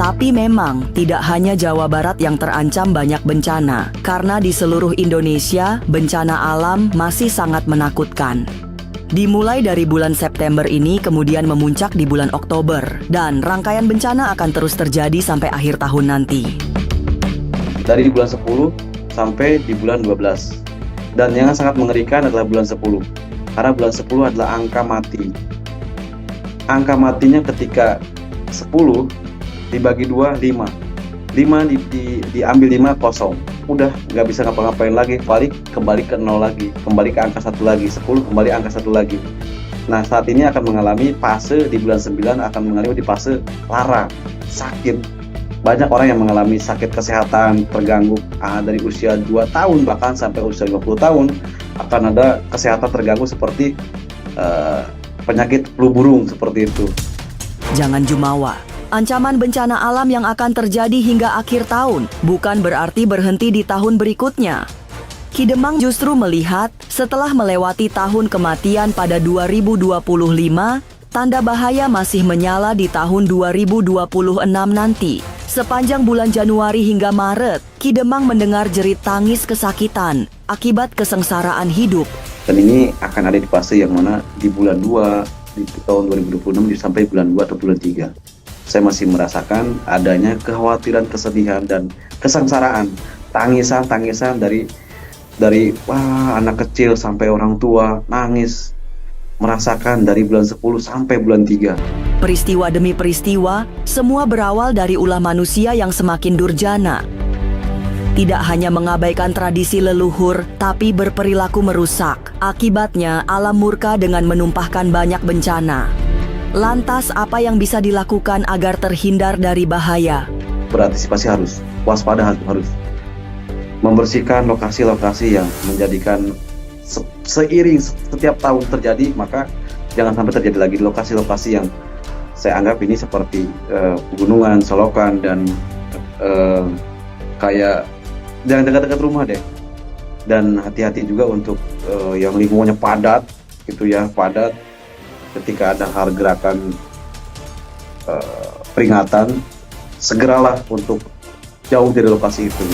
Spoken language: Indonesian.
Tapi memang tidak hanya Jawa Barat yang terancam banyak bencana, karena di seluruh Indonesia bencana alam masih sangat menakutkan. Dimulai dari bulan September ini kemudian memuncak di bulan Oktober, dan rangkaian bencana akan terus terjadi sampai akhir tahun nanti. Dari bulan 10 sampai di bulan 12. Dan yang sangat mengerikan adalah bulan 10. Karena bulan 10 adalah angka mati. Angka matinya ketika 10 dibagi 2, 5. 5 diambil 5 kosong. Udah nggak bisa ngapa-ngapain lagi, balik kembali ke 0 lagi, kembali ke angka 1 lagi, 10 kembali angka 1 lagi. Nah, saat ini akan mengalami fase di bulan 9 akan mengalami di fase lara, sakit. Banyak orang yang mengalami sakit kesehatan terganggu dari usia 2 tahun bahkan sampai usia 50 tahun akan ada kesehatan terganggu seperti penyakit flu burung seperti itu. Jangan jumawa. Ancaman bencana alam yang akan terjadi hingga akhir tahun bukan berarti berhenti di tahun berikutnya. Ki Demang justru melihat setelah melewati tahun kematian pada 2025, tanda bahaya masih menyala di tahun 2026 nanti. Sepanjang bulan Januari hingga Maret, Ki Demang mendengar jerit tangis kesakitan akibat kesengsaraan hidup. Dan ini akan ada di fase yang mana di bulan 2, di tahun 2026 sampai bulan 2 atau bulan 3. Saya masih merasakan adanya kekhawatiran, kesedihan, dan kesengsaraan. Tangisan dari anak kecil sampai orang tua nangis. Merasakan dari bulan 10 sampai bulan 3. Peristiwa demi peristiwa, semua berawal dari ulah manusia yang semakin durjana. Tidak hanya mengabaikan tradisi leluhur, tapi berperilaku merusak. Akibatnya, alam murka dengan menumpahkan banyak bencana. Lantas, apa yang bisa dilakukan agar terhindar dari bahaya? Berantisipasi harus, waspada harus. Membersihkan lokasi-lokasi yang menjadikan seiring setiap tahun terjadi, maka jangan sampai terjadi lagi di lokasi-lokasi yang saya anggap ini seperti pegunungan, solokan, dan kayak jangan dekat-dekat rumah deh. Dan hati-hati juga untuk yang lingkungannya padat, gitu ya, padat. Ketika ada hal gerakan peringatan, segeralah untuk jauh dari lokasi itu.